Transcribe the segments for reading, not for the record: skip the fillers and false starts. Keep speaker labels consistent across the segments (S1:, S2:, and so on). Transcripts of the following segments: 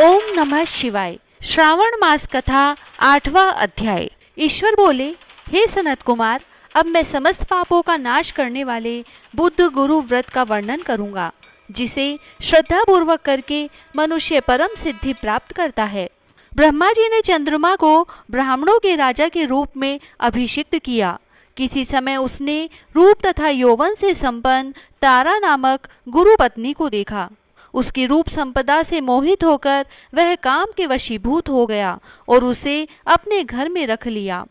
S1: ओम नमः शिवाय। श्रावण मास कथा 8वां अध्याय। ईश्वर बोले, हे सनत कुमार, अब मैं समस्त पापों का नाश करने वाले बुद्ध गुरु व्रत का वर्णन करूंगा, जिसे श्रद्धा पूर्वक करके मनुष्य परम सिद्धि प्राप्त करता है। ब्रह्मा जी ने चंद्रमा को ब्राह्मणों के राजा के रूप में अभिषिक्त किया। किसी समय उसने रूप तथा यौवन से संपन्न तारा नामक गुरु पत्नी को देखा। उसकी रूप संपदा से मोहित होकर वह काम के वशीभूत हो गया और उसे अपने घर में रख लिया।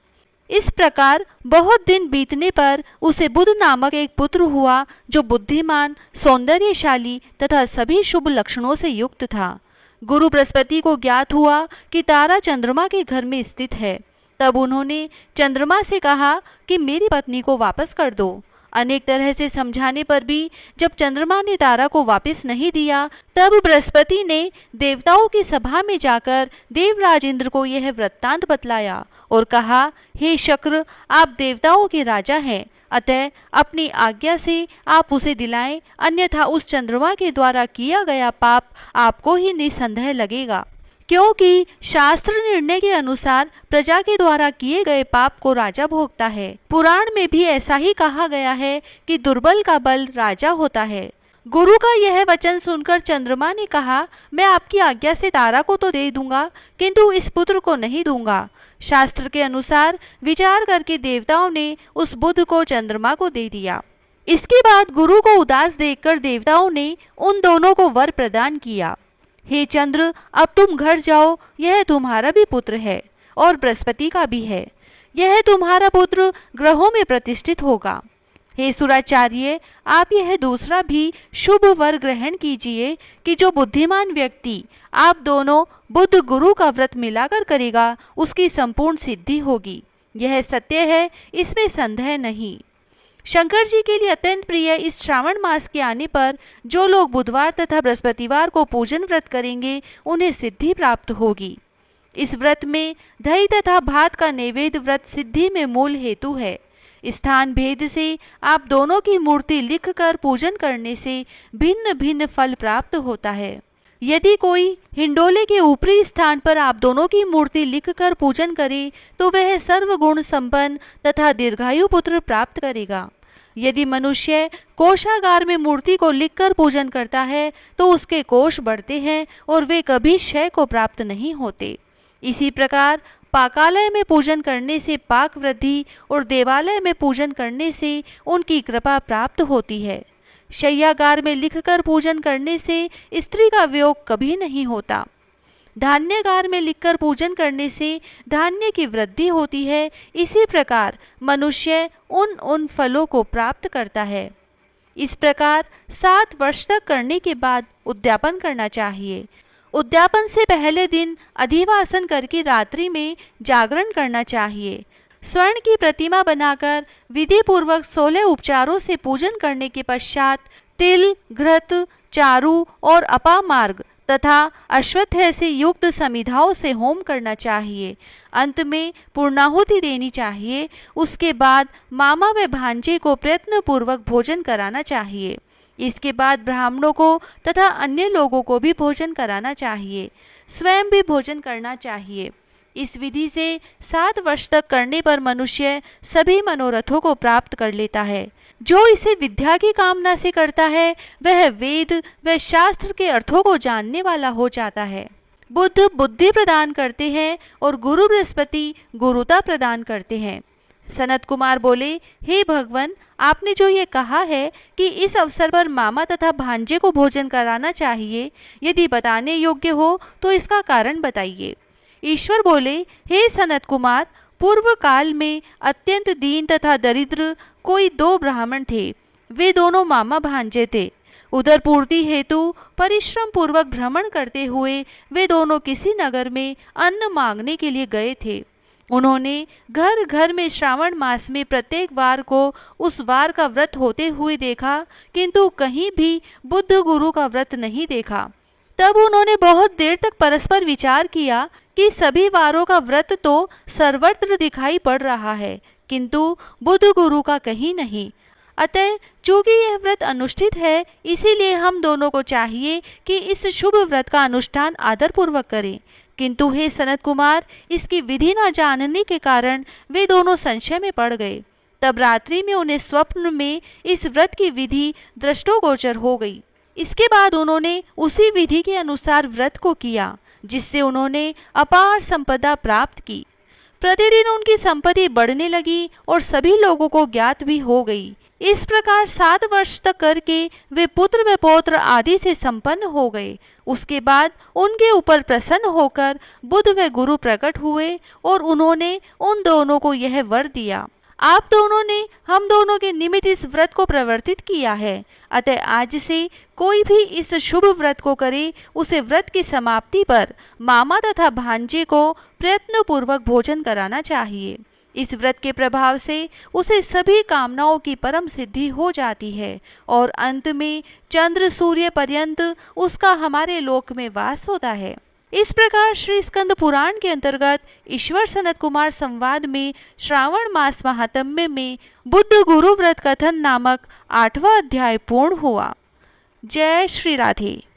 S1: इस प्रकार बहुत दिन बीतने पर उसे बुध नामक एक पुत्र हुआ, जो बुद्धिमान, सौंदर्यशाली तथा सभी शुभ लक्षणों से युक्त था। गुरु बृहस्पति को ज्ञात हुआ कि तारा चंद्रमा के घर में स्थित है। तब उन्होंने चंद्रमा से कहा कि मेरी पत्नी को वापस कर दो। अनेक तरह से समझाने पर भी जब चंद्रमा ने तारा को वापस नहीं दिया, तब बृहस्पति ने देवताओं की सभा में जाकर देवराज इंद्र को यह वृत्तांत बतलाया और कहा, हे शक्र, आप देवताओं के राजा हैं, अतः अपनी आज्ञा से आप उसे दिलाएं, अन्यथा उस चंद्रमा के द्वारा किया गया पाप आपको ही निसंदेह लगेगा। क्योंकि शास्त्र निर्णय के अनुसार प्रजा के द्वारा किए गए पाप को राजा भोगता है। पुराण में भी ऐसा ही कहा गया है कि दुर्बल का बल राजा होता है। गुरु का यह वचन सुनकर चंद्रमा ने कहा, मैं आपकी आज्ञा से तारा को तो दे दूंगा, किंतु इस पुत्र को नहीं दूंगा। शास्त्र के अनुसार विचार करके देवताओं ने उस बुध को चंद्रमा को दे दिया। इसके बाद गुरु को उदास देखकर देवताओं ने उन दोनों को वर प्रदान किया। हे चंद्र, अब तुम घर जाओ, यह तुम्हारा भी पुत्र है और बृहस्पति का भी है। यह तुम्हारा पुत्र ग्रहों में प्रतिष्ठित होगा। हे सुराचार्य, आप यह दूसरा भी शुभ वर ग्रहण कीजिए कि जो बुद्धिमान व्यक्ति आप दोनों बुद्ध गुरु का व्रत मिलाकर करेगा, उसकी संपूर्ण सिद्धि होगी। यह सत्य है, इसमें संदेह नहीं। शंकर जी के लिए अत्यंत प्रिय इस श्रावण मास के आने पर जो लोग बुधवार तथा बृहस्पतिवार को पूजन व्रत करेंगे, उन्हें सिद्धि प्राप्त होगी। इस व्रत में दही तथा भात का नैवेद्य व्रत सिद्धि में मूल हेतु है। स्थान भेद से आप दोनों की मूर्ति लिखकर पूजन करने से भिन्न भिन्न फल प्राप्त होता है। यदि कोई हिंडोले के ऊपरी स्थान पर आप दोनों की मूर्ति लिखकर पूजन करे, तो वह सर्वगुण संपन्न तथा दीर्घायु पुत्र प्राप्त करेगा। यदि मनुष्य कोषागार में मूर्ति को लिखकर पूजन करता है, तो उसके कोष बढ़ते हैं और वे कभी क्षय को प्राप्त नहीं होते। इसी प्रकार पाकालय में पूजन करने से पाक वृद्धि और देवालय में पूजन करने से उनकी कृपा प्राप्त होती है। शय्यागार में लिखकर पूजन करने से स्त्री का वियोग कभी नहीं होता। धान्यगार में लिखकर पूजन करने से धान्य की वृद्धि होती है। इसी प्रकार मनुष्य उन फलों को प्राप्त करता है। इस प्रकार 7 वर्ष तक करने के बाद उद्यापन करना चाहिए। उद्यापन से पहले दिन अधिवासन करके रात्रि में जागरण करना चाहिए। स्वर्ण की प्रतिमा बनाकर विधि पूर्वक 16 उपचारों से पूजन करने के पश्चात तिल, घृत, चारु और अपामार्ग तथा अश्वत्थ से युक्त समिधाओं से होम करना चाहिए। अंत में पूर्णाहुति देनी चाहिए। उसके बाद मामा व भांजे को प्रयत्न पूर्वक भोजन कराना चाहिए। इसके बाद ब्राह्मणों को तथा अन्य लोगों को भी भोजन कराना चाहिए। स्वयं भी भोजन करना चाहिए। इस विधि से 7 वर्ष तक करने पर मनुष्य सभी मनोरथों को प्राप्त कर लेता है। जो इसे विद्या की कामना से करता है, वह वेद व शास्त्र के अर्थों को जानने वाला हो जाता है। बुद्ध बुद्धि प्रदान करते हैं और गुरु बृहस्पति गुरुता प्रदान करते हैं। सनत कुमार बोले, हे भगवान, आपने जो ये कहा है कि इस अवसर पर मामा तथा भांजे को भोजन कराना चाहिए, यदि बताने योग्य हो तो इसका कारण बताइए। ईश्वर बोले, हे सनत कुमार, पूर्व काल में अत्यंत दीन तथा दरिद्र कोई 2 ब्राह्मण थे। वे दोनों मामा भांजे थे। उदर पूर्ति हेतु परिश्रम पूर्वक भ्रमण करते हुए वे दोनों किसी नगर में अन्न मांगने के लिए गए थे। उन्होंने घर घर में श्रावण मास में प्रत्येक वार को उस वार का व्रत होते हुए देखा, किंतु कहीं भी बुद्ध गुरु का व्रत नहीं देखा। तब उन्होंने बहुत देर तक परस्पर विचार किया कि सभी वारों का व्रत तो सर्वत्र दिखाई पड़ रहा है, किंतु बुद्ध गुरु का कहीं नहीं। अतः चूंकि यह व्रत अनुष्ठित है, इसीलिए हम दोनों को चाहिए कि इस शुभ व्रत का अनुष्ठान आदर पूर्वक करें। किंतु हे सनत कुमार, इसकी विधि न जानने के कारण वे दोनों संशय में पड़ गए। तब रात्रि में उन्हें स्वप्न में इस व्रत की विधि दृष्टोगोचर हो गई। इसके बाद उन्होंने उसी विधि के अनुसार व्रत को किया, जिससे उन्होंने अपार संपदा प्राप्त की। प्रतिदिन उनकी संपत्ति बढ़ने लगी और सभी लोगों को ज्ञात भी हो गई। इस प्रकार 7 वर्ष तक करके वे पुत्र व पौत्र आदि से संपन्न हो गए। उसके बाद उनके ऊपर प्रसन्न होकर बुद्ध व गुरु प्रकट हुए और उन्होंने उन दोनों को यह वर दिया, आप दोनों ने हम दोनों के निमित्त इस व्रत को प्रवर्तित किया है। अतः आज से कोई भी इस शुभ व्रत को करे, उसे व्रत की समाप्ति पर मामा तथा भांजे को प्रयत्न पूर्वक भोजन कराना चाहिए। इस व्रत के प्रभाव से उसे सभी कामनाओं की परम सिद्धि हो जाती है और अंत में चंद्र सूर्य पर्यंत उसका हमारे लोक में वास होता है। इस प्रकार श्री स्कंद पुराण के अंतर्गत ईश्वर सनत कुमार संवाद में श्रावण मास महात्म्य में बुद्ध गुरु व्रत कथन नामक 8वां अध्याय पूर्ण हुआ। जय श्री राधे।